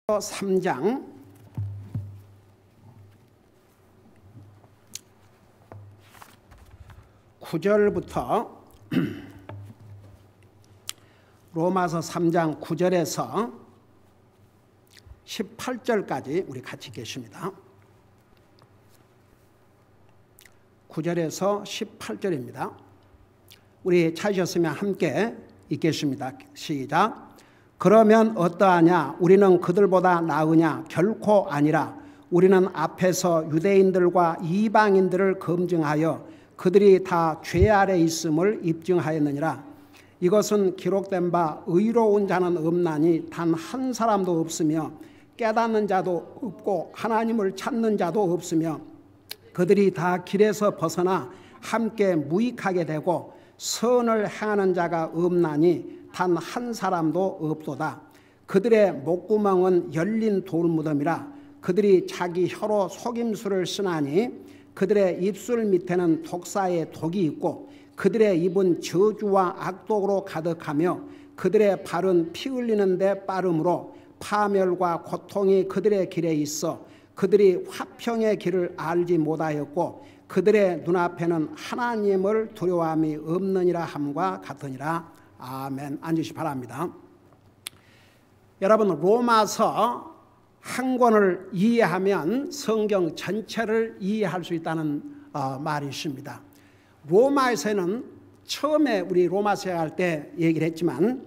3장 9절부터 로마서 3장 9절에서 18절까지 우리 같이 계십니다. 9절에서 18절입니다. 우리 찾으셨으면 함께 읽겠습니다. 시작. 그러면 어떠하냐? 우리는 그들보다 나으냐? 결코 아니라. 우리는 앞에서 유대인들과 이방인들을 검증하여 그들이 다 죄 아래 있음을 입증하였느니라. 이것은 기록된 바 의로운 자는 없나니 단 한 사람도 없으며 깨닫는 자도 없고 하나님을 찾는 자도 없으며 그들이 다 길에서 벗어나 함께 무익하게 되고 선을 행하는 자가 없나니 단 한 사람도 없도다. 그들의 목구멍은 열린 돌무덤이라. 그들이 자기 혀로 속임수를 쓰나니 그들의 입술 밑에는 독사의 독이 있고 그들의 입은 저주와 악독으로 가득하며 그들의 발은 피 흘리는 데 빠름으로 파멸과 고통이 그들의 길에 있어 그들이 화평의 길을 알지 못하였고 그들의 눈앞에는 하나님을 두려워함이 없느니라 함과 같으니라. 아멘. 앉으시 바랍니다. 여러분, 로마서 한 권을 이해하면 성경 전체를 이해할 수 있다는 말이 있습니다. 로마에서는 처음에 우리 로마서에 할 때 얘기를 했지만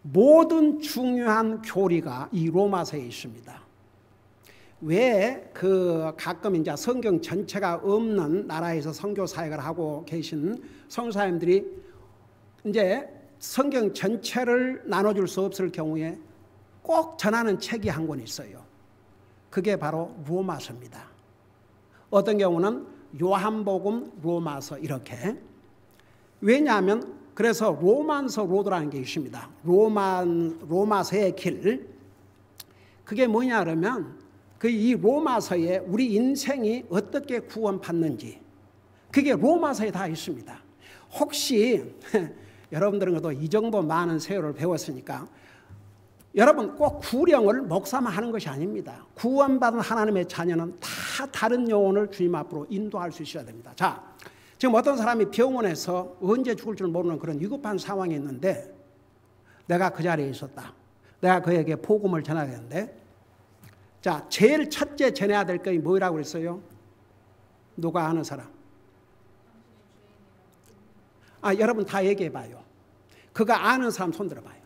모든 중요한 교리가 이 로마서에 있습니다. 왜 가끔 이제 성경 전체가 없는 나라에서 선교 사역을 하고 계신 선교사님들이 이제 성경 전체를 나눠줄 수 없을 경우에 꼭 전하는 책이 한 권 있어요. 그게 바로 로마서입니다. 어떤 경우는 요한복음, 로마서 이렇게. 왜냐하면 그래서 로만서 로드라는 게 있습니다. 로마서의 길. 그게 뭐냐 그러면 이 로마서에 우리 인생이 어떻게 구원받는지 그게 로마서에 다 있습니다. 혹시 여러분들은 그래도 이 정도 많은 세월을 배웠으니까 여러분 꼭 구령을 목사만 하는 것이 아닙니다. 구원받은 하나님의 자녀는 다 다른 영혼을 주님 앞으로 인도할 수 있어야 됩니다. 자, 지금 어떤 사람이 병원에서 언제 죽을 줄 모르는 그런 위급한 상황이 있는데 내가 그 자리에 있었다. 내가 그에게 복음을 전해야 되는데 자, 제일 첫째 전해야 될 것이 뭐라고 그랬어요? 누가 아는 사람? 여러분 다 얘기해 봐요. 그가 아는 사람 손 들어봐요.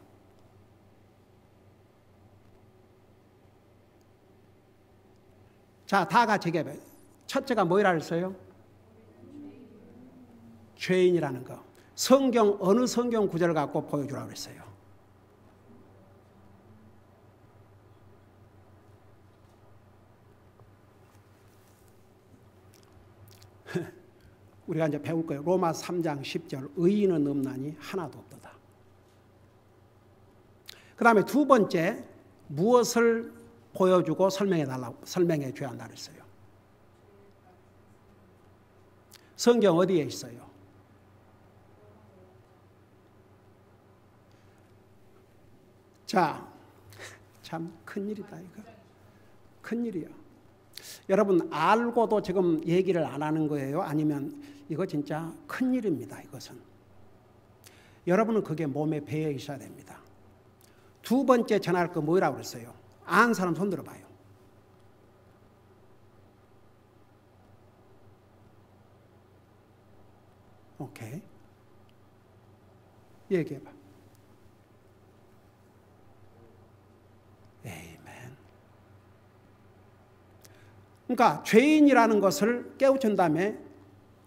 자, 다 같이 얘기해 봐요. 첫째가 뭐라 그랬어요? 죄인이라는 거. 성경 어느 성경 구절을 갖고 보여주라고 그랬어요? 우리가 이제 배울 거예요. 로마 3장 10절 의인은 없나니 하나도 없도다. 그 다음에 두 번째 무엇을 보여주고 설명해 줘야 한다 그랬어요? 성경 어디에 있어요? 자, 참 큰일이다 이거. 큰일이요. 여러분 알고도 지금 얘기를 안 하는 거예요? 아니면 이거 진짜 큰일입니다. 이것은. 여러분은 그게 몸에 배어 있어야 됩니다. 두 번째 전할 거 뭐라고 그랬어요? 아는 사람 손 들어봐요. 오케이. 얘기해봐. 에이멘. 그러니까 죄인이라는 것을 깨우친 다음에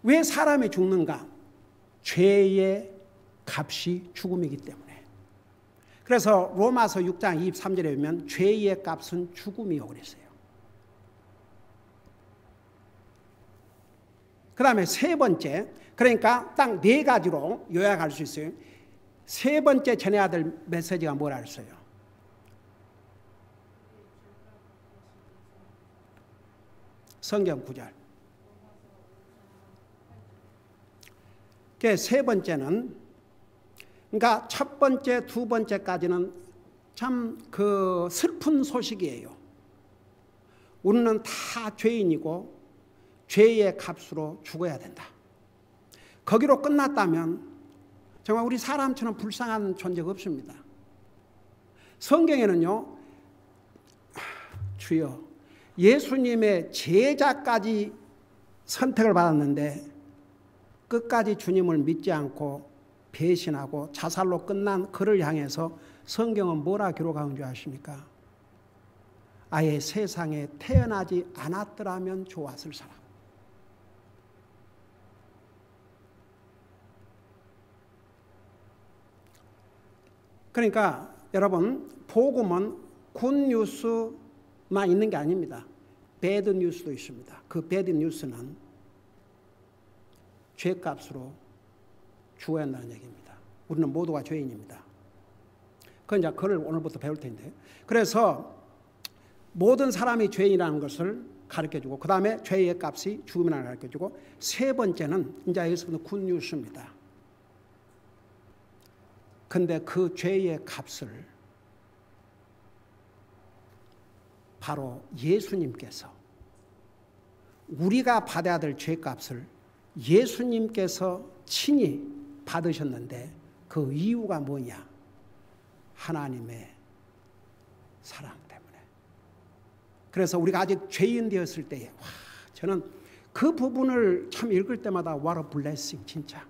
왜 사람이 죽는가? 죄의 값이 죽음이기 때문에. 그래서 로마서 6장 23절에 보면 죄의 값은 죽음이요 그랬어요. 그 다음에 세 번째, 그러니까 딱 네 가지로 요약할 수 있어요. 세 번째 전해야 될 메시지가 뭐라 했어요? 성경 구절. 세 번째는 그러니까 첫 번째, 두 번째까지는 참 그 슬픈 소식이에요. 우리는 다 죄인이고 죄의 값으로 죽어야 된다. 거기로 끝났다면 정말 우리 사람처럼 불쌍한 존재가 없습니다. 성경에는요, 주여, 예수님의 제자까지 선택을 받았는데 끝까지 주님을 믿지 않고 배신하고 자살로 끝난 그를 향해서 성경은 뭐라 기록한 줄 아십니까? 아예 세상에 태어나지 않았더라면 좋았을 사람. 그러니까 여러분, 복음은 굿뉴스만 있는 게 아닙니다. 배드 뉴스도 있습니다. 그 배드 뉴스는 죄값으로 죽어야 한다는 얘기입니다. 우리는 모두가 죄인입니다. 그걸 오늘부터 배울 텐데, 그래서 모든 사람이 죄인이라는 것을 가르쳐주고, 그 다음에 죄의 값이 죽음이라는 걸 가르쳐주고, 세 번째는 이제 여기서부터 굿뉴스입니다. 근데 그 죄의 값을 바로 예수님께서, 우리가 받아야 될 죄값을 예수님께서 친히 받으셨는데 그 이유가 뭐냐? 하나님의 사랑 때문에. 그래서 우리가 아직 죄인 되었을 때에, 저는 그 부분을 참 읽을 때마다 what a blessing, 진짜.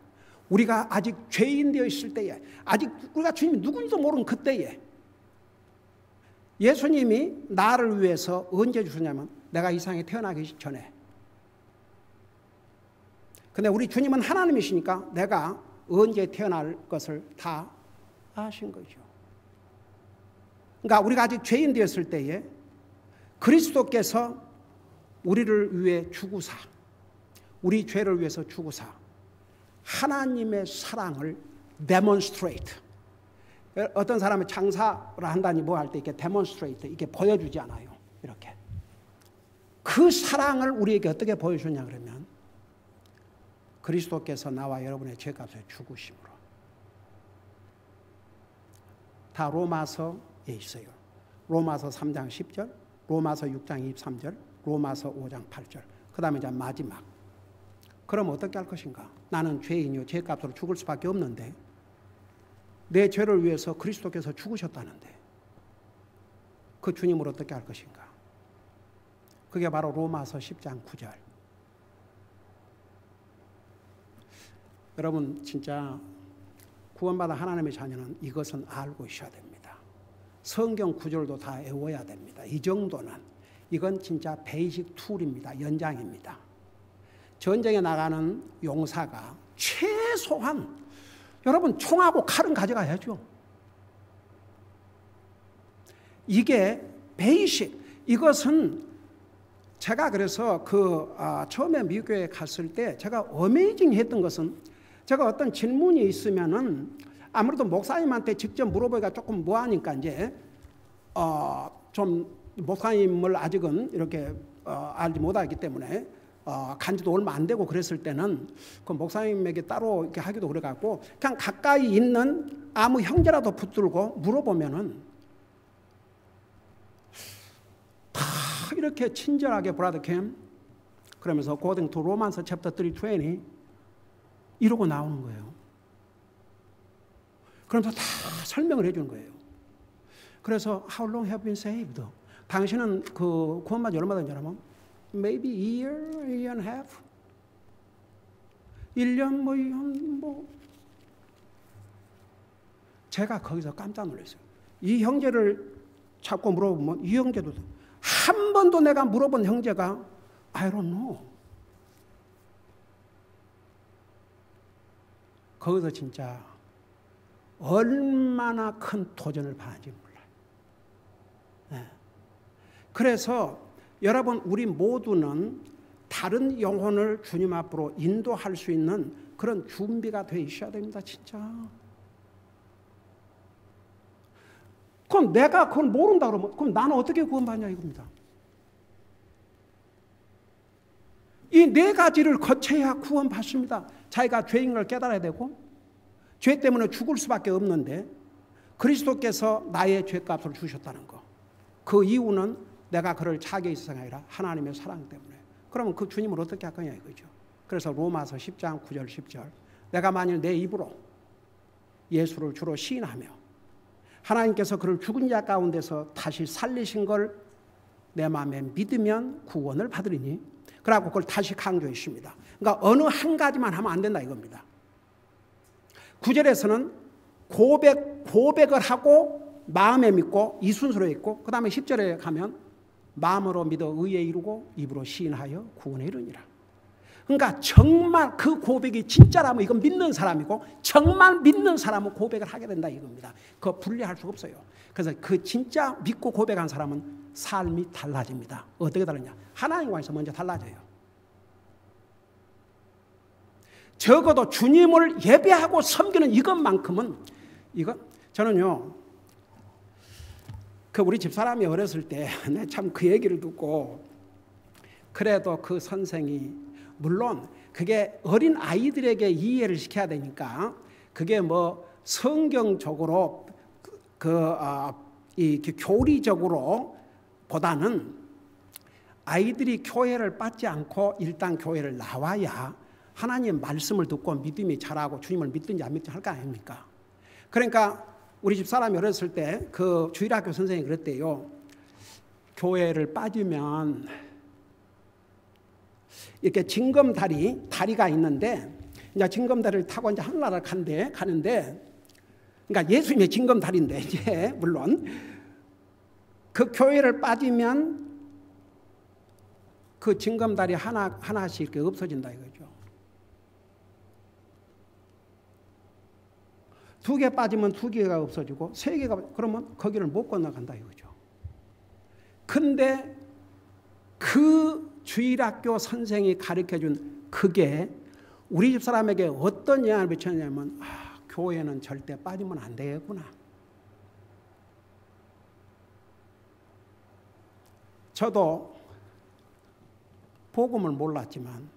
우리가 아직 죄인 되어 있을 때에, 아직 우리가 주님이 누군지도 모르는 그때에 예수님이 나를 위해서 언제 주셨냐면 내가 이 세상에 태어나기 전에. 근데 우리 주님은 하나님이시니까 내가 언제 태어날 것을 다 아신 거죠. 그러니까 우리가 아직 죄인 되었을 때에 그리스도께서 우리를 위해 죽으사, 우리 죄를 위해서 죽으사 하나님의 사랑을 demonstrate. 어떤 사람은 장사를 한다니 뭐 할 때 이렇게 demonstrate, 이렇게 보여주지 않아요. 이렇게. 그 사랑을 우리에게 어떻게 보여주냐 그러면 그리스도께서 나와 여러분의 죄값을 죽으심으로. 다 로마서에 있어요. 로마서 3장 10절, 로마서 6장 23절, 로마서 5장 8절. 그 다음에 이제 마지막. 그럼 어떻게 할 것인가? 나는 죄인이요, 죄값으로 죽을 수밖에 없는데 내 죄를 위해서 그리스도께서 죽으셨다는데 그 주님을 어떻게 할 것인가? 그게 바로 로마서 10장 9절. 여러분, 진짜 구원받은 하나님의 자녀는 이것은 알고 있어야 됩니다. 성경 구절도 다 외워야 됩니다. 이 정도는. 이건 진짜 베이직 툴입니다. 연장입니다. 전쟁에 나가는 용사가 최소한, 여러분, 총하고 칼은 가져가야죠. 이게 베이직. 이것은 제가 그래서 처음에 미국에 갔을 때 제가 어메이징 했던 것은, 제가 어떤 질문이 있으면은 아무래도 목사님한테 직접 물어보기가 조금 뭐하니까 이제 좀 목사님을 아직은 이렇게 알지 못하기 때문에 간지도 얼마 안 되고 그랬을 때는 그 목사님에게 따로 이렇게 하기도 그래갖고 그냥 가까이 있는 아무 형제라도 붙들고 물어보면은 다 이렇게 친절하게 브라더 캠 그러면서 according to 로마서 챕터 3:20 이러고 나오는 거예요. 그러면서 다 설명을 해주는 거예요. 그래서 how long have you been saved? 당신은 그 구원받은 얼마 된지 알아요? Maybe a year and a half. 1년 뭐. 제가 거기서 깜짝 놀랐어요. 이 형제를 자꾸 물어보면 이 형제도 한 번도 내가 물어본 형제가 I don't know. 거기서 진짜 얼마나 큰 도전을 받는지 몰라요. 네. 그래서 여러분, 우리 모두는 다른 영혼을 주님 앞으로 인도할 수 있는 그런 준비가 돼 있어야 됩니다. 진짜. 그럼 내가 그걸 모른다 그러면 그럼 나는 어떻게 구원받냐 이겁니다. 이 네 가지를 거쳐야 구원받습니다. 자기가 죄인 걸 깨달아야 되고 죄 때문에 죽을 수밖에 없는데 그리스도께서 나의 죄값을 주셨다는 거. 그 이유는 내가 그를 자기의 세상이 아니라 하나님의 사랑 때문에. 그러면 그 주님을 어떻게 할 거냐 이거죠. 그래서 로마서 10장 9절 10절 내가 만일 내 입으로 예수를 주로 시인하며 하나님께서 그를 죽은 자 가운데서 다시 살리신 걸 내 마음에 믿으면 구원을 받으리니. 그러고 그걸 다시 강조했습니다. 그러니까 어느 한 가지만 하면 안 된다 이겁니다. 9절에서는 고백을 하고 마음에 믿고 이 순서로 있고, 그 다음에 10절에 가면 마음으로 믿어 의에 이르고 입으로 시인하여 구원에 이르니라. 그러니까 정말 그 고백이 진짜라면 이건 믿는 사람이고, 정말 믿는 사람은 고백을 하게 된다 이겁니다. 그거 분리할 수가 없어요. 그래서 그 진짜 믿고 고백한 사람은 삶이 달라집니다. 어떻게 다르냐? 하나님과에서 먼저 달라져요. 적어도 주님을 예배하고 섬기는 이것만큼은, 저는요, 우리 집사람이 어렸을 때 참 그 얘기를 듣고, 그래도 그 선생이, 물론 그게 어린 아이들에게 이해를 시켜야 되니까 그게 뭐 성경적으로 이 교리적으로 보다는 아이들이 교회를 빠지 않고 일단 교회를 나와야 하나님 말씀을 듣고 믿음이 자라고 주님을 믿든지 안 믿든지 할 거 아닙니까? 그러니까 우리 집사람이 어렸을 때 그 주일학교 선생님이 그랬대요. 교회를 빠지면 이렇게 다리가 있는데, 이제 징검다리를 타고 이제 하늘나라를 가는데, 그러니까 예수님의 징검다리인데, 이제 물론 그 교회를 빠지면 그 징검다리 하나씩 이렇게 없어진다 이거죠. 2개 빠지면 2개가 없어지고 3개가 그러면 거기를 못 건너간다 이거죠. 근데 그 주일학교 선생이 가르쳐준 그게 우리 집 사람에게 어떤 영향을 미쳤냐면, 교회는 절대 빠지면 안 되겠구나. 저도 복음을 몰랐지만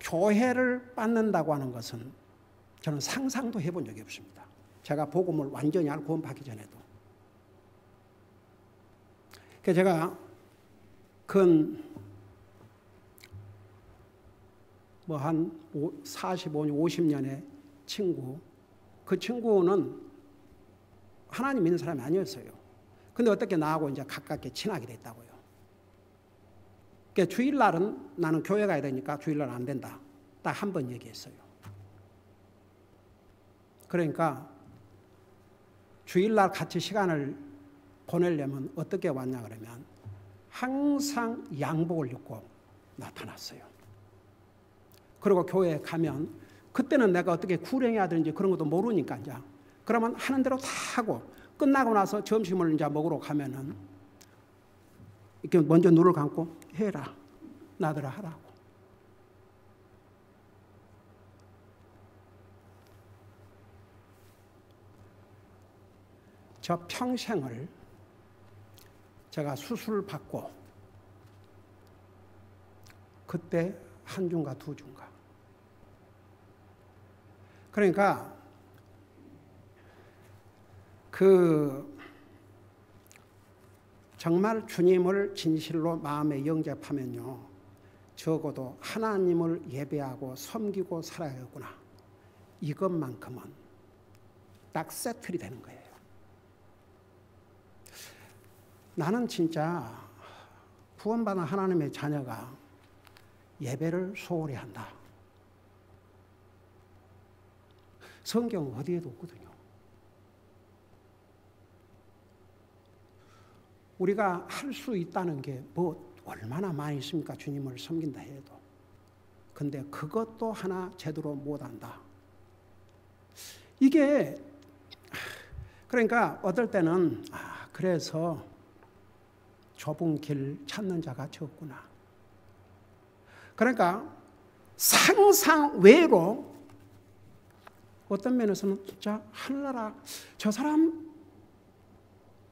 교회를 빠진다고 하는 것은 저는 상상도 해본 적이 없습니다. 제가 복음을 완전히 알고 구원받기 전에도. 그래서 제가 한 45년, 50년의 친구, 그 친구는 하나님 믿는 사람이 아니었어요. 근데 어떻게 나하고 이제 가깝게 친하게 됐다고요. 그러니까 주일날은 나는 교회 가야 되니까 주일날 안 된다. 딱 한 번 얘기했어요. 그러니까 주일날 같이 시간을 보내려면 어떻게 왔냐 그러면 항상 양복을 입고 나타났어요. 그리고 교회에 가면 그때는 내가 어떻게 구령해야 되는지 그런 것도 모르니까 이제 그러면 하는 대로 다 하고 끝나고 나서 점심을 이제 먹으러 가면은 이렇게 먼저 눈을 감고 해라, 나더러 하라고. 저 평생을 제가 수술 받고 그때 한 주인가 두 주인가. 그러니까 정말 주님을 진실로 마음에 영접하면요, 적어도 하나님을 예배하고 섬기고 살아야겠구나. 이것만큼은 딱 세틀이 되는 거예요. 나는 진짜 구원받은 하나님의 자녀가 예배를 소홀히 한다. 성경 어디에도 없거든요. 우리가 할 수 있다는 게 뭐 얼마나 많이 있습니까? 주님을 섬긴다 해도. 근데 그것도 하나 제대로 못한다. 이게 그러니까 어떨 때는 그래서 좁은 길 찾는 자가 적구나. 그러니까 상상 외로 어떤 면에서는 진짜 하늘나라 저 사람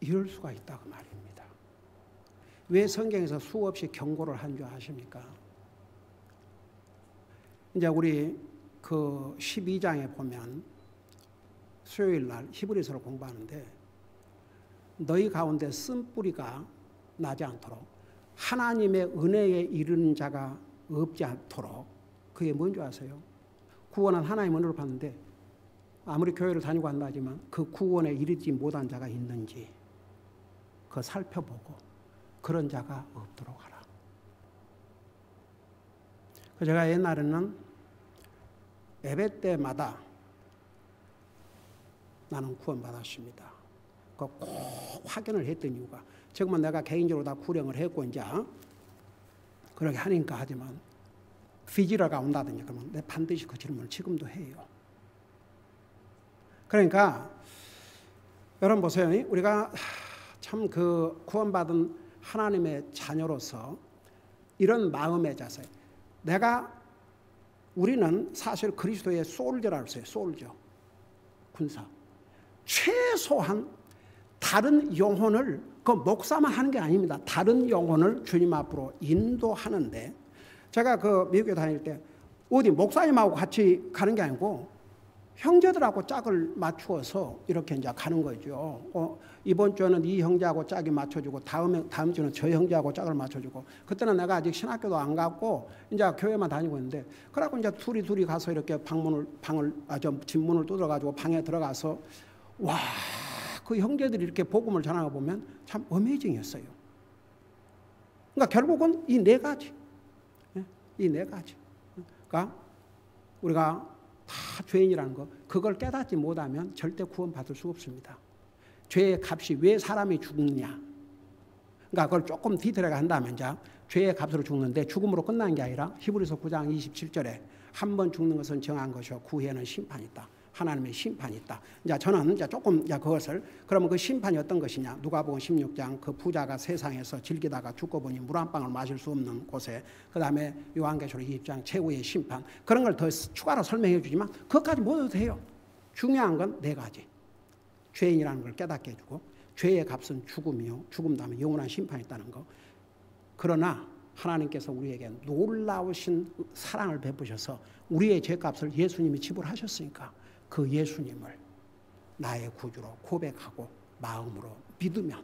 이럴 수가 있다고 말입니다. 왜 성경에서 수없이 경고를 한 줄 아십니까? 이제 우리 그 12장에 보면 수요일 날 히브리서를 공부하는데 너희 가운데 쓴뿌리가 나지 않도록 하나님의 은혜에 이르는 자가 없지 않도록 그게 뭔지 아세요? 구원은 하나님의 은혜로 받는데 아무리 교회를 다니고 한다지만 그 구원에 이르지 못한 자가 있는지 그거 살펴보고 그런 자가 없도록 하라. 제가 옛날에는 예배 때마다 나는 구원받았습니다. 꼭 확인을 했던 이유가 지금은 내가 개인적으로 다 구령을 했고 이제 그렇게 하니까 하지만 피지라가 온다든지 그러면 내 반드시 그 질문을 지금도 해요. 그러니까 여러분 보세요. 우리가 참 그 구원받은 하나님의 자녀로서 이런 마음의 자세. 우리는 사실 그리스도의 솔저라고 했어요. 솔저. 군사. 최소한 다른 영혼을 그 목사만 하는 게 아닙니다. 다른 영혼을 주님 앞으로 인도하는데 제가 그 미국에 다닐 때 어디 목사님하고 같이 가는 게 아니고 형제들하고 짝을 맞추어서 이렇게 이제 가는 거죠. 이번 주는 이 형제하고 짝이 맞춰주고 다음 주는 저 형제하고 짝을 맞춰주고 그때는 내가 아직 신학교도 안 갔고 이제 교회만 다니고 있는데 그래갖고 이제 둘이 가서 이렇게 집문을 뚫어가지고 방에 들어가서 와, 그 형제들이 이렇게 복음을 전하고 보면 참 어메이징이었어요. 그러니까 결국은 이 네 가지. 이 네 가지. 그러니까 우리가 다 죄인이라는 거 그걸 깨닫지 못하면 절대 구원받을 수 없습니다. 죄의 값이 왜 사람이 죽느냐. 그러니까 그걸 조금 디테일하게 한다면 죄의 값으로 죽는데 죽음으로 끝나는 게 아니라 히브리서 9장 27절에 한 번 죽는 것은 정한 것이요 그 후에는 심판이 있다. 하나님의 심판이 있다. 저는 조금 그것을 그러면 그 심판이 어떤 것이냐? 누가복음 16장 그 부자가 세상에서 즐기다가 죽고 보니 물 한 방울 마실 수 없는 곳에 그 다음에 요한계시록 20장 최후의 심판 그런 걸 더 추가로 설명해 주지만 그것까지 못 해도 돼요. 중요한 건 네 가지. 죄인이라는 걸 깨닫게 해주고 죄의 값은 죽음이요. 죽음 다음에 영원한 심판이 있다는 거. 그러나 하나님께서 우리에게 놀라우신 사랑을 베푸셔서 우리의 죄값을 예수님이 지불하셨으니까 그 예수님을 나의 구주로 고백하고 마음으로 믿으면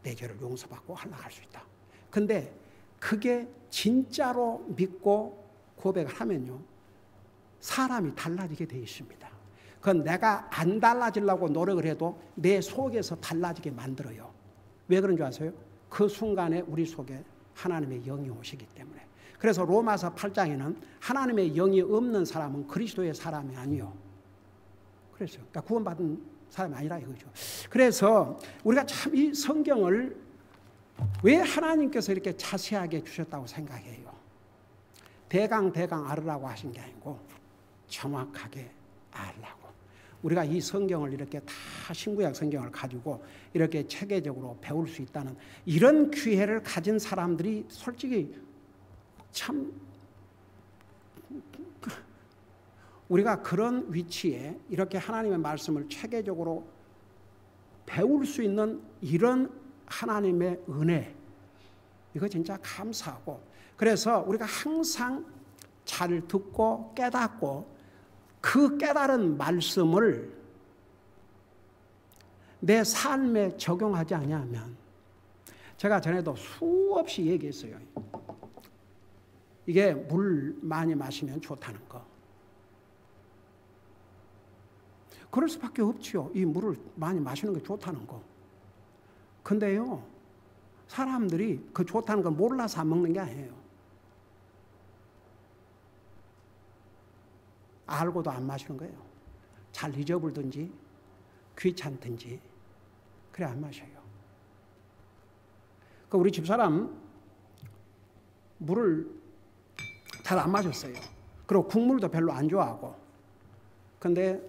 내 죄를 용서받고 할락할 수 있다. 근데 그게 진짜로 믿고 고백을 하면요 사람이 달라지게 되어 있습니다. 그건 내가 안 달라지려고 노력을 해도 내 속에서 달라지게 만들어요. 왜 그런 줄 아세요? 그 순간에 우리 속에 하나님의 영이 오시기 때문에. 그래서 로마서 8장에는 하나님의 영이 없는 사람은 그리스도의 사람이 아니요. 그래서 그러니까 구원받은 사람이 아니라 이거죠. 그래서 우리가 참 이 성경을 왜 하나님께서 이렇게 자세하게 주셨다고 생각해요. 대강 알으라고 하신 게 아니고 정확하게 알라고. 우리가 이 성경을 이렇게 다 신구약 성경을 가지고 이렇게 체계적으로 배울 수 있다는 이런 기회를 가진 사람들이 솔직히 참 우리가 그런 위치에 이렇게 하나님의 말씀을 체계적으로 배울 수 있는 이런 하나님의 은혜 이거 진짜 감사하고 그래서 우리가 항상 잘 듣고 깨닫고 그 깨달은 말씀을 내 삶에 적용하지 않으면 제가 전에도 수없이 얘기했어요. 이게 물 많이 마시면 좋다는 거. 그럴 수밖에 없지요. 이 물을 많이 마시는 게 좋다는 거. 근데요, 사람들이 그 좋다는 걸 몰라서 안 먹는 게 아니에요. 알고도 안 마시는 거예요. 잘 잊어버리든지 귀찮든지 그래 안 마셔요. 그 우리 집사람 물을 잘 안 마셨어요. 그리고 국물도 별로 안 좋아하고. 근데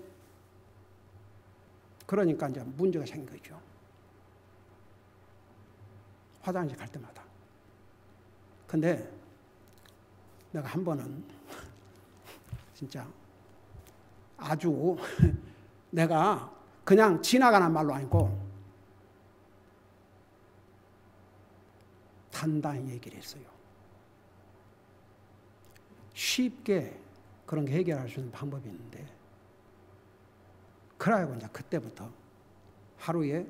그러니까 이제 문제가 생긴 거죠. 화장실 갈 때마다. 근데 내가 한 번은 진짜 아주 내가 그냥 지나가는 말로 아니고 단단히 얘기를 했어요. 쉽게 그런 게 해결할 수 있는 방법이 있는데 그래가지고 이제 그때부터 하루에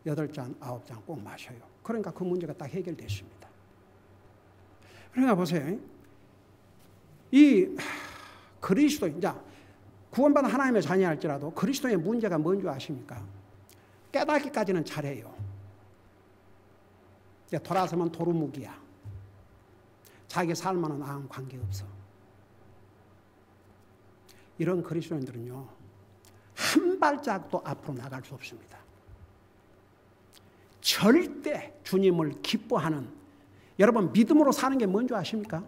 8잔, 9잔 꼭 마셔요. 그러니까 그 문제가 딱 해결됐습니다. 그러니까 보세요. 이 그리스도, 이제 구원받은 하나님의 자녀할지라도 그리스도의 문제가 뭔지 아십니까? 깨닫기까지는 잘해요. 이제 돌아서면 도루묵이야. 자기 삶과는 아무 관계없어. 이런 그리스도인들은요, 한 발짝도 앞으로 나갈 수 없습니다. 절대 주님을 기뻐하는, 여러분 믿음으로 사는 게 뭔지 아십니까?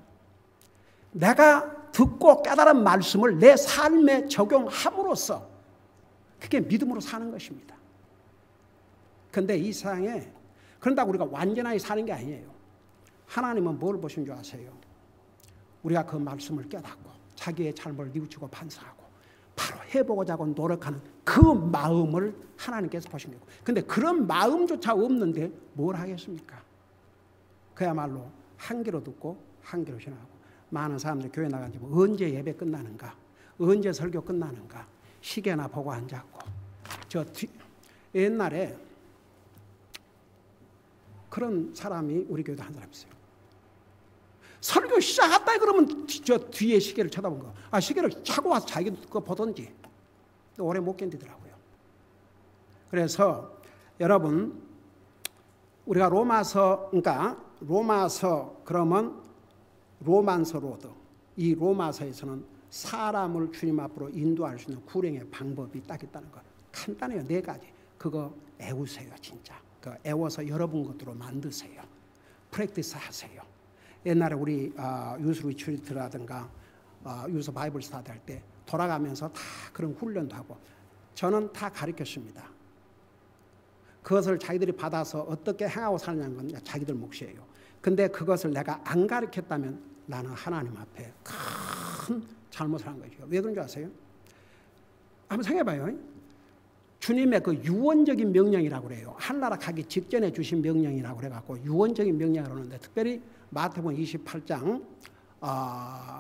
내가 듣고 깨달은 말씀을 내 삶에 적용함으로써 그게 믿음으로 사는 것입니다. 그런데 이 세상에 그런다고 우리가 완전하게 사는 게 아니에요. 하나님은 뭘 보신 줄 아세요? 우리가 그 말씀을 깨닫고 자기의 잘못을 뉘우치고 반성하고 바로 해보고자 하고 노력하는 그 마음을 하나님께서 보신 거고, 근데 그런 마음조차 없는데 뭘 하겠습니까? 그야말로 한 귀로 듣고 한 귀로 신하고, 많은 사람들이 교회 나간지 뭐 언제 예배 끝나는가, 언제 설교 끝나는가 시계나 보고 앉았고. 옛날에 그런 사람이 우리 교회도 한 사람 있어요. 설교 시작했다 그러면 저 뒤에 시계를 쳐다본 거. 시계를 차고 와서 자기도 그거 보던지. 오래 못 견디더라고요. 그래서 여러분, 우리가 로마서 그러면 로만서 로드, 이 로마서에서는 사람을 주님 앞으로 인도할 수 있는 구령의 방법이 딱 있다는 거. 간단해요. 4가지. 그거 애우세요. 진짜. 그 애워서 여러분 것으로 만드세요. 프랙티스 하세요. 옛날에 우리 유스 리트리트라든가 유스 바이블 스타디 할 때 돌아가면서 다 그런 훈련도 하고 저는 다 가르쳤습니다. 그것을 자기들이 받아서 어떻게 행하고 사느냐는 건 자기들 몫이에요. 근데 그것을 내가 안 가르쳤다면 나는 하나님 앞에 큰 잘못을 한 거죠. 왜 그런 줄 아세요? 한번 생각해봐요. 주님의 그 유언적인 명령이라고 그래요. 하늘나라 가기 직전에 주신 명령이라고 그래갖고 유언적인 명령이라고 하는데, 특별히 마태복음 28장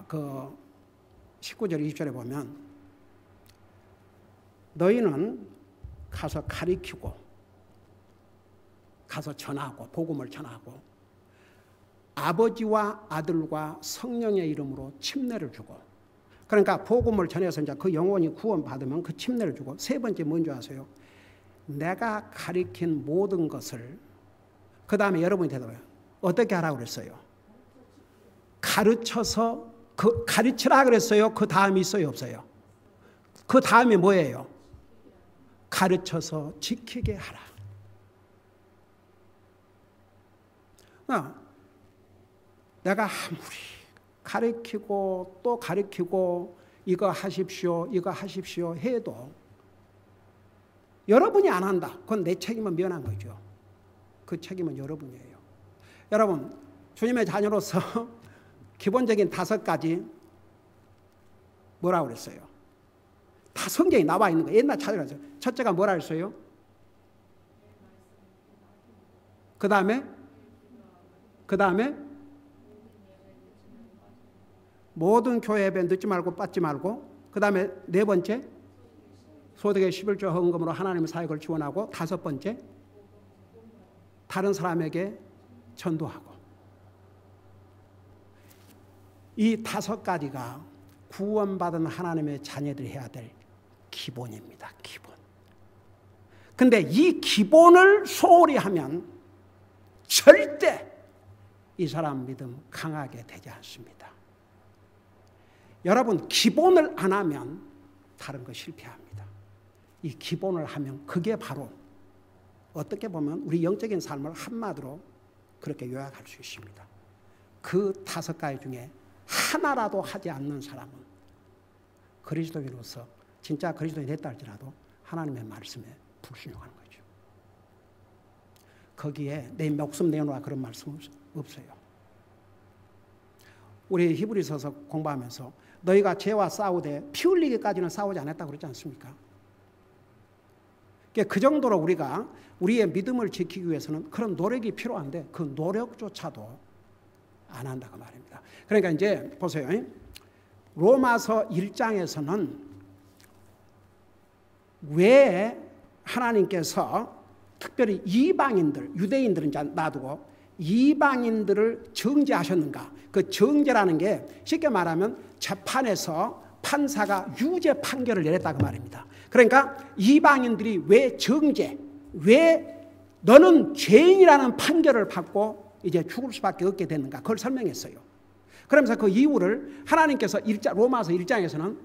그 19절 20절에 보면 너희는 가서 가리키고 가서 전하고 복음을 전하고 아버지와 아들과 성령의 이름으로 침례를 주고, 그러니까 복음을 전해서 이제 그 영혼이 구원받으면 그 침례를 주고, 세 번째 뭔지 아세요? 내가 가리킨 모든 것을, 그 다음에 여러분이 대답해요. 어떻게 하라고 그랬어요? 가르쳐서, 가르치라 그랬어요? 그 다음이 있어요? 없어요? 그 다음이 뭐예요? 가르쳐서 지키게 하라. 내가 아무리 가르치고 또 가르치고 이거 하십시오, 이거 하십시오 해도 여러분이 안 한다. 그건 내 책임은 면한 거죠. 그 책임은 여러분이에요. 여러분, 주님의 자녀로서 기본적인 5가지 뭐라고 그랬어요? 다 성경에 나와 있는 거예요. 옛날 찾아가서. 첫째가 뭐라 했어요? 그 다음에 모든 교회 예배 늦지 말고 빠지지 말고, 그 다음에 4번째 소득의 11조 헌금으로 하나님의 사역을 지원하고, 5번째 다른 사람에게 전도하고. 이 5가지가 구원받은 하나님의 자녀들이 해야 될 기본입니다. 기본. 근데 이 기본을 소홀히 하면 절대 이 사람 믿음 강하게 되지 않습니다. 여러분, 기본을 안 하면 다른 거 실패합니다. 이 기본을 하면 그게 바로 어떻게 보면 우리 영적인 삶을 한마디로 그렇게 요약할 수 있습니다. 그 5가지 중에 하나라도 하지 않는 사람은 그리스도인으로서 진짜 그리스도인이 됐다 할지라도 하나님의 말씀에 불순종하는 거죠. 거기에 내 목숨 내놓아 그런 말씀 없어요. 우리 히브리서서 공부하면서 너희가 죄와 싸우되 피 흘리기까지는 싸우지 않았다고 그러지 않습니까? 그 정도로 우리가 우리의 믿음을 지키기 위해서는 그런 노력이 필요한데 그 노력조차도 안 한다고 말입니다. 그러니까 이제 보세요. 로마서 1장에서는 왜 하나님께서 특별히 이방인들, 유대인들은 놔두고 이방인들을 정죄하셨는가? 그 정죄라는 게 쉽게 말하면 재판에서 판사가 유죄 판결을 내렸다 그 말입니다. 그러니까 이방인들이 왜 정죄, 왜 너는 죄인이라는 판결을 받고 이제 죽을 수밖에 없게 됐는가? 그걸 설명했어요. 그러면서 그 이유를 하나님께서 로마서 1장에서는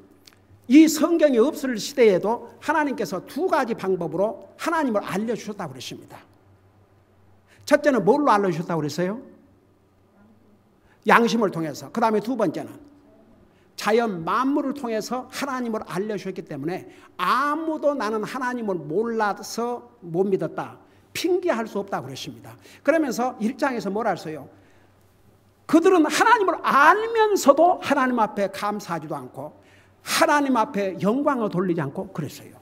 이 성경이 없을 시대에도 하나님께서 두 가지 방법으로 하나님을 알려주셨다고 그랬습니다. 첫째는 뭘로 알려주셨다고 그랬어요? 양심을 통해서. 그 다음에 두 번째는 자연 만물을 통해서 하나님을 알려주셨기 때문에 아무도 나는 하나님을 몰라서 못 믿었다, 핑계할 수 없다고 그랬습니다. 그러면서 1장에서 뭐라 했어요? 그들은 하나님을 알면서도 하나님 앞에 감사하지도 않고 하나님 앞에 영광을 돌리지 않고 그랬어요.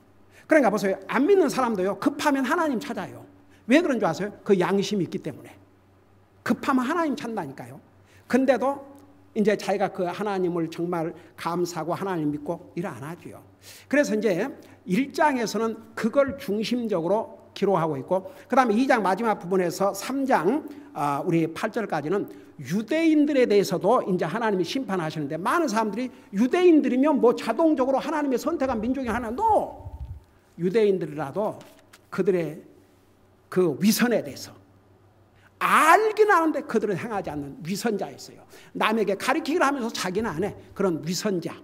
그러니까 보세요. 안 믿는 사람도요, 급하면 하나님 찾아요. 왜 그런 줄 아세요? 그 양심이 있기 때문에. 급하면 하나님 찾는다니까요. 근데도 이제 자기가 그 하나님을 정말 감사하고 하나님 믿고 일 안 하죠. 그래서 이제 1장에서는 그걸 중심적으로 기록하고 있고, 그 다음에 2장 마지막 부분에서 3장 우리 8절까지는 유대인들에 대해서도 이제 하나님이 심판하시는데, 많은 사람들이 유대인들이면 뭐 자동적으로 하나님의 선택한 민족이 하나, 유대인들이라도 그들의 그 위선에 대해서 알긴 아는데 그들은 행하지 않는 위선자 있어요. 남에게 가리키기를 하면서 자기는 안 해. 그런 위선자.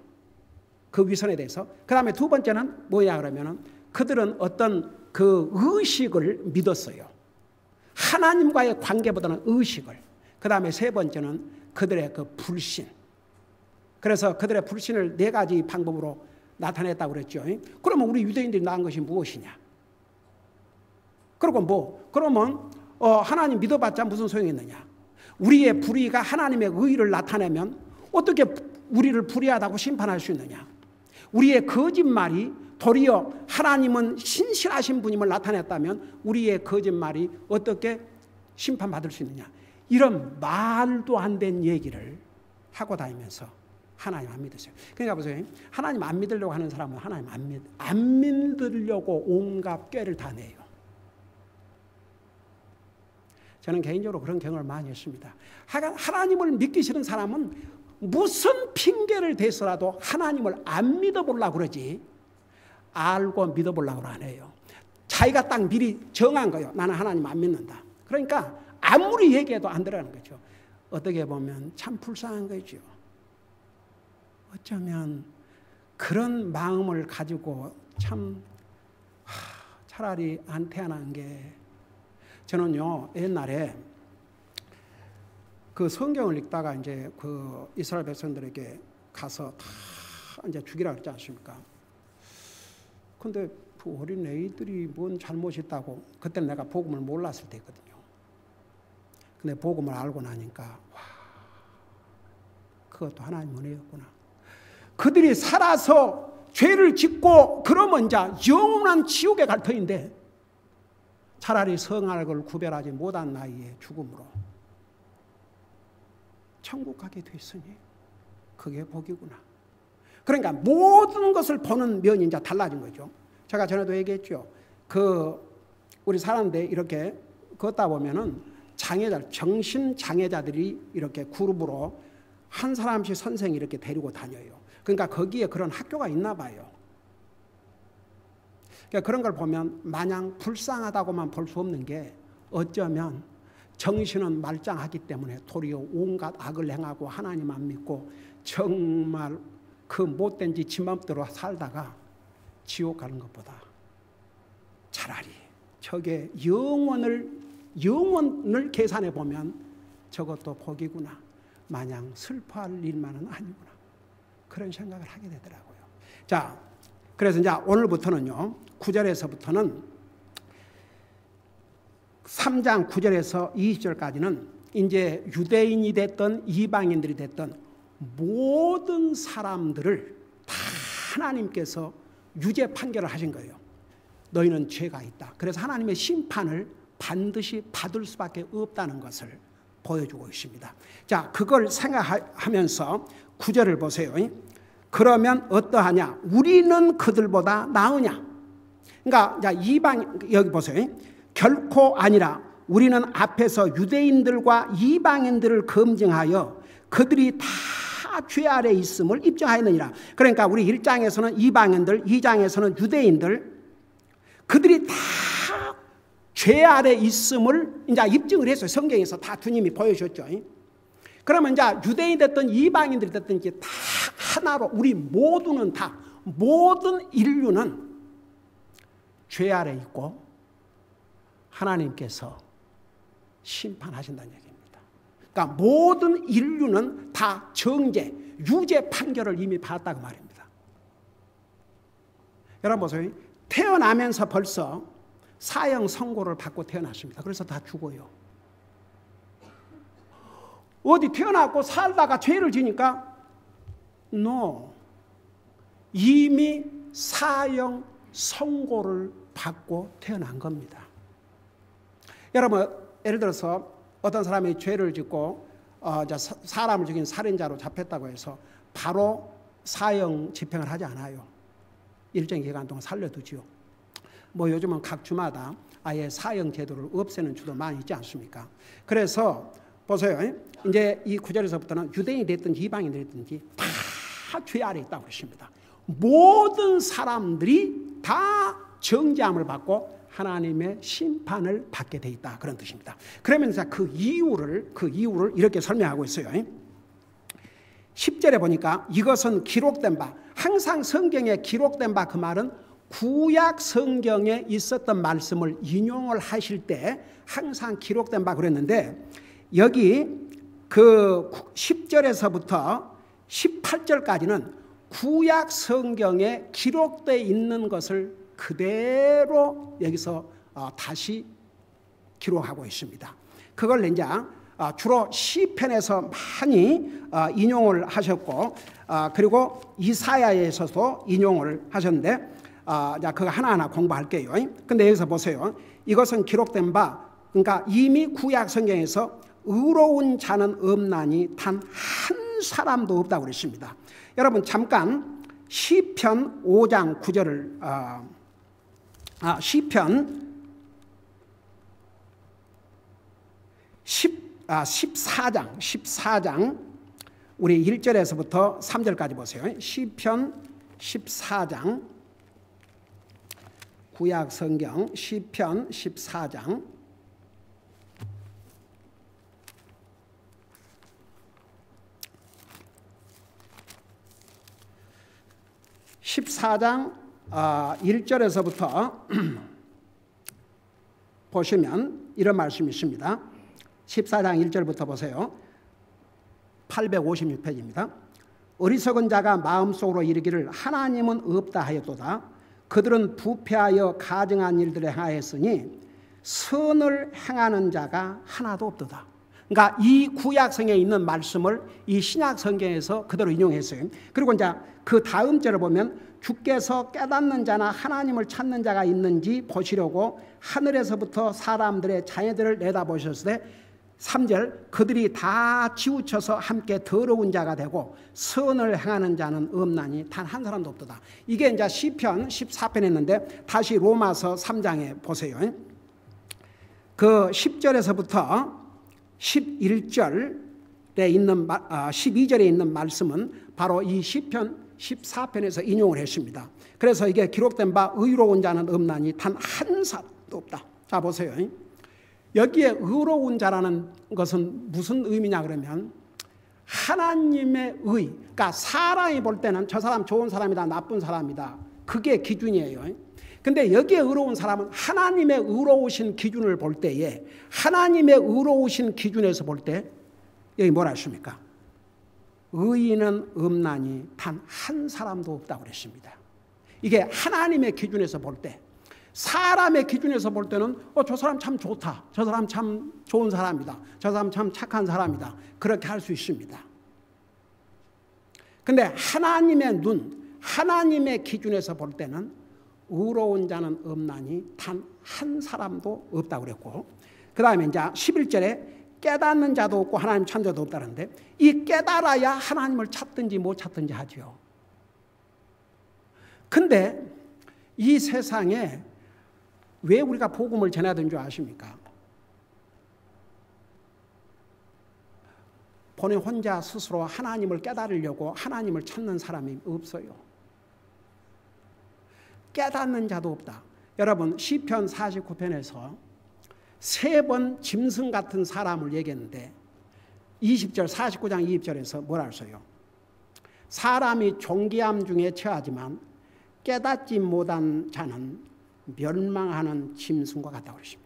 그 위선에 대해서. 그 다음에 두 번째는 뭐냐 그러면은 그들은 어떤 그 의식을 믿었어요. 하나님과의 관계보다는 의식을. 그 다음에 세 번째는 그들의 그 불신. 그래서 그들의 불신을 네 가지 방법으로 나타냈다고 그랬죠. 그러면 우리 유대인들이 낳은 것이 무엇이냐? 그리고 그러면 하나님 믿어봤자 무슨 소용이 있느냐? 우리의 불의가 하나님의 의의를 나타내면 어떻게 우리를 불의하다고 심판할 수 있느냐? 우리의 거짓말이 도리어 하나님은 신실하신 분임을 나타냈다면 우리의 거짓말이 어떻게 심판받을 수 있느냐? 이런 말도 안 된 얘기를 하고 다니면서 하나님 안 믿으세요. 그러니까 보세요. 하나님 안 믿으려고 하는 사람은 하나님 안 믿으려고 온갖 꾀를 다 내요. 저는 개인적으로 그런 경험을 많이 했습니다. 하나님을 믿기 싫은 사람은 무슨 핑계를 대서라도 하나님을 안 믿어보려고 그러지 알고 믿어보려고 안 해요. 자기가 딱 미리 정한 거예요. 나는 하나님 안 믿는다. 그러니까 아무리 얘기해도 안 들어가는 거죠. 어떻게 보면 참 불쌍한 거죠. 어쩌면 그런 마음을 가지고 참 차라리 안 태어난 게, 저는요 옛날에 그 성경을 읽다가 이제 그 이스라엘 백성들에게 가서 다 이제 죽이라 그랬지 않습니까? 근데 그 어린 애들이 뭔 잘못이 있다고, 그때는 내가 복음을 몰랐을 때거든요. 근데 복음을 알고 나니까 와, 그것도 하나님 은혜였구나. 그들이 살아서 죄를 짓고 그러면 이제 영원한 지옥에 갈 터인데 차라리 성악을 구별하지 못한 나이에 죽음으로 천국 가게 됐으니 그게 복이구나. 그러니까 모든 것을 보는 면이 이제 달라진 거죠. 제가 전에도 얘기했죠. 우리 사는데 이렇게 걷다 보면은 정신 장애자들이 이렇게 그룹으로 한 사람씩 선생이 이렇게 데리고 다녀요. 그러니까 거기에 그런 학교가 있나 봐요. 그러니까 그런 걸 보면 마냥 불쌍하다고만 볼 수 없는 게, 어쩌면 정신은 말짱하기 때문에 도리어 온갖 악을 행하고 하나님 안 믿고 정말 그 못된 짓 지 맘대로 살다가 지옥 가는 것보다 차라리 저게 영원을 계산해 보면 저것도 복이구나. 마냥 슬퍼할 일만은 아니구나. 그런 생각을 하게 되더라고요. 자, 그래서 이제 오늘부터는요, 9절에서부터는 3장 9절에서 20절까지는 이제 유대인이 됐던 이방인들이 됐던 모든 사람들을 다 하나님께서 유죄 판결을 하신 거예요. 너희는 죄가 있다. 그래서 하나님의 심판을 반드시 받을 수밖에 없다는 것을 보여주고 있습니다. 자, 그걸 생각하면서 9절을 보세요. 그러면 어떠하냐? 우리는 그들보다 나으냐? 그러니까 이방, 여기 보세요. 결코 아니라 우리는 앞에서 유대인들과 이방인들을 검증하여 그들이 다 죄 아래 있음을 입증하였느니라. 그러니까 우리 1장에서는 이방인들, 2장에서는 유대인들, 그들이 다 죄 아래 있음을 이제 입증을 했어요. 성경에서 다 주님이 보여줬죠. 그러면 이제 유대인 됐든 이방인들이 됐든 이제 다 하나로 우리 모두는 다, 모든 인류는 죄 아래 있고 하나님께서 심판하신다는 얘기입니다. 그러니까 모든 인류는 다 정죄, 유죄 판결을 이미 받았다고 말입니다. 여러분 보세요. 태어나면서 벌써 사형 선고를 받고 태어났습니다. 그래서 다 죽어요. 어디 태어나고 살다가 죄를 지니까 no. 이미 사형 선고를 받고 태어난 겁니다. 여러분 예를 들어서 어떤 사람이 죄를 짓고 사람을 죽인 살인자로 잡혔다고 해서 바로 사형 집행을 하지 않아요. 일정 기간 동안 살려두지요. 뭐 요즘은 각 주마다 아예 사형 제도를 없애는 주도 많이 있지 않습니까? 그래서 보세요. 이제 이 구절에서부터는 유대인이 됐든지 이방인이 됐든지 다 죄 아래 있다고 그러십니다. 모든 사람들이 다 정죄함을 받고 하나님의 심판을 받게 돼 있다, 그런 뜻입니다. 그러면 그 이유를 이렇게 설명하고 있어요. 10절에 보니까 이것은 기록된 바, 항상 성경에 기록된 바, 그 말은 구약 성경에 있었던 말씀을 인용을 하실 때 항상 기록된 바 그랬는데, 여기 그 10절에서부터 18절까지는 구약 성경에 기록되어 있는 것을 그대로 여기서 다시 기록하고 있습니다. 그걸 이제 주로 시편에서 많이 인용을 하셨고, 그리고 이사야에서도 인용을 하셨는데, 그거 하나하나 공부할게요. 근데 여기서 보세요. 이것은 기록된 바, 그러니까 이미 구약 성경에서 의로운 자는 없나니 단 한 사람도 없다고 그랬습니다. 여러분 잠깐 시편 5장 9절을 시편 14장 우리 1절에서부터 3절까지 보세요. 시편 14장, 구약 성경 시편 14장 1절에서부터 보시면 이런 말씀이 있습니다. 14장 1절부터 보세요. 856페이지입니다. 어리석은 자가 마음속으로 이르기를 하나님은 없다 하였도다. 그들은 부패하여 가증한 일들을 행하였으니 선을 행하는 자가 하나도 없도다. 그러니까 이 구약성에 있는 말씀을 이 신약성경에서 그대로 인용했어요. 그리고 이제 그 다음 절을 보면 주께서 깨닫는 자나 하나님을 찾는 자가 있는지 보시려고 하늘에서부터 사람들의 자녀들을 내다보셨을 때 3절 그들이 다 치우쳐서 함께 더러운 자가 되고 선을 행하는 자는 없나니 단 한 사람도 없도다. 이게 이제 시편 14편에 있는데 다시 로마서 3장에 보세요. 그 10절에서부터 11절에 있는 12절에 있는 말씀은 바로 이 시편 14편에서 인용을 했습니다. 그래서 이게 기록된 바 의로운 자는 없나니 단 한 사람도 없다. 자 보세요. 여기에 의로운 자라는 것은 무슨 의미냐 그러면 하나님의 의, 그러니까 사람이 볼 때는 저 사람 좋은 사람이다, 나쁜 사람이다, 그게 기준이에요. 근데 여기에 의로운 사람은 하나님의 의로우신 기준을 볼 때에, 하나님의 의로우신 기준에서 볼 때 여기 뭐라 했습니까? 의인은 없나니 단 한 사람도 없다고 그랬습니다. 이게 하나님의 기준에서 볼 때, 사람의 기준에서 볼 때는 저 사람 참 좋다, 저 사람 참 좋은 사람이다, 저 사람 참 착한 사람이다, 그렇게 할 수 있습니다. 근데 하나님의 눈, 하나님의 기준에서 볼 때는 의로운 자는 없나니 단 한 사람도 없다고 그랬고, 그 다음에 이제 11절에 깨닫는 자도 없고 하나님 찾는 자도 없다는데, 이 깨달아야 하나님을 찾든지 못 찾든지 하죠. 근데 이 세상에 왜 우리가 복음을 전해야 되는 줄 아십니까? 본인 혼자 스스로 하나님을 깨달으려고 하나님을 찾는 사람이 없어요. 깨닫는 자도 없다. 여러분 시편 49편에서 3번 짐승 같은 사람을 얘기했는데 20절 49장 20절에서 뭐라 했어요? 사람이 존귀함 중에 처하지만 깨닫지 못한 자는 멸망하는 짐승과 같다고 그러십니다.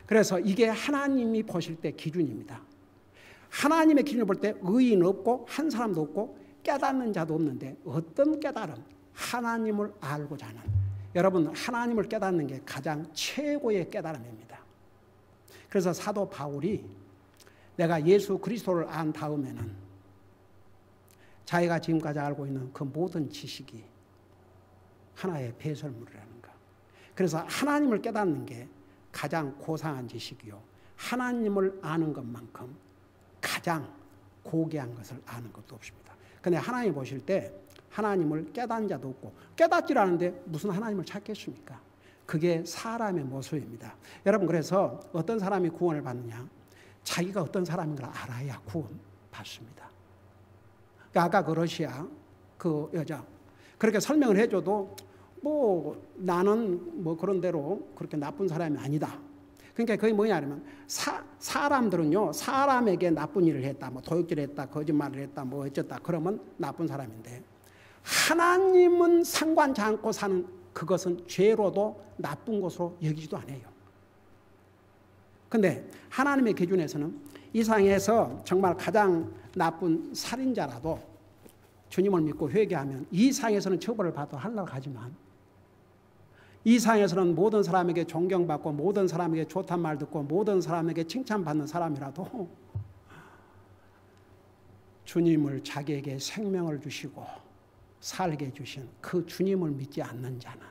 그래서 이게 하나님이 보실 때 기준입니다. 하나님의 기준을 볼 때 의인 없고 한 사람도 없고 깨닫는 자도 없는데 어떤 깨달음? 하나님을 알고자 하는. 여러분 하나님을 깨닫는 게 가장 최고의 깨달음입니다. 그래서 사도 바울이 내가 예수 그리스도를 안 다음에는 자기가 지금까지 알고 있는 그 모든 지식이 하나의 배설물이라는 거. 그래서 하나님을 깨닫는 게 가장 고상한 지식이요. 하나님을 아는 것만큼 가장 고귀한 것을 아는 것도 없습니다. 그런데 하나님 보실 때 하나님을 깨닫는 자도 없고 깨닫질 않은데 무슨 하나님을 찾겠습니까? 그게 사람의 모습입니다. 여러분 그래서 어떤 사람이 구원을 받느냐? 자기가 어떤 사람인 걸 알아야 구원 받습니다. 아까 그 러시아 그 여자 그렇게 설명을 해줘도 뭐 나는 뭐 그런 대로 그렇게 나쁜 사람이 아니다. 그러니까 그게 뭐냐면 사람들은요 사람에게 나쁜 일을 했다, 뭐 도둑질했다, 거짓말을 했다, 뭐 어쨌다 그러면 나쁜 사람인데 하나님은 상관치 않고 사는 그것은 죄로도 나쁜 것으로 여기지도 않아요. 그런데 하나님의 기준에서는 이 세상에서 정말 가장 나쁜 살인자라도 주님을 믿고 회개하면 이 세상에서는 처벌을 받아 하려고 하지만 이 세상에서는 모든 사람에게 존경받고 모든 사람에게 좋단 말 듣고 모든 사람에게 칭찬받는 사람이라도 주님을 자기에게 생명을 주시고 살게 해주신 그 주님을 믿지 않는 자는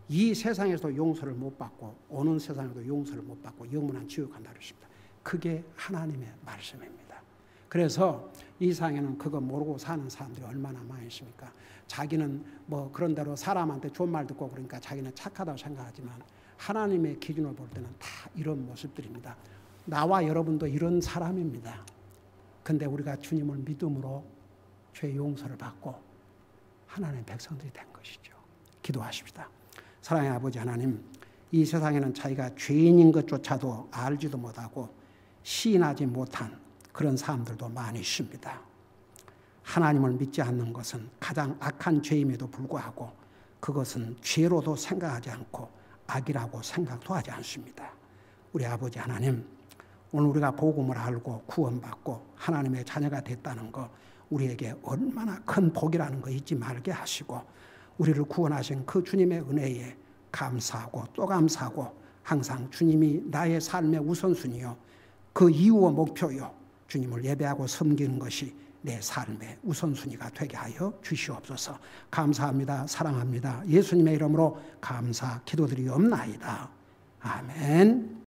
이 세상에서도 용서를 못 받고 오는 세상에도 용서를 못 받고 영원한 지옥 간다 그랬습니다. 그게 하나님의 말씀입니다. 그래서 이 세상에는 그거 모르고 사는 사람들이 얼마나 많이 있습니까? 자기는 뭐 그런 대로 사람한테 좋은 말 듣고 그러니까 자기는 착하다고 생각하지만 하나님의 기준으로 볼 때는 다 이런 모습들입니다. 나와 여러분도 이런 사람입니다. 근데 우리가 주님을 믿음으로 죄 용서를 받고 하나님의 백성들이 된 것이죠. 기도하십시다. 사랑의 아버지 하나님, 이 세상에는 자기가 죄인인 것조차도 알지도 못하고 시인하지 못한 그런 사람들도 많이 있습니다. 하나님을 믿지 않는 것은 가장 악한 죄임에도 불구하고 그것은 죄로도 생각하지 않고 악이라고 생각도 하지 않습니다. 우리 아버지 하나님, 오늘 우리가 복음을 알고 구원받고 하나님의 자녀가 됐다는 것 우리에게 얼마나 큰 복이라는 거 잊지 말게 하시고 우리를 구원하신 그 주님의 은혜에 감사하고 또 감사하고 항상 주님이 나의 삶의 우선순위요 그 이유와 목표요 주님을 예배하고 섬기는 것이 내 삶의 우선순위가 되게 하여 주시옵소서. 감사합니다. 사랑합니다. 예수님의 이름으로 감사 기도드리옵나이다. 아멘.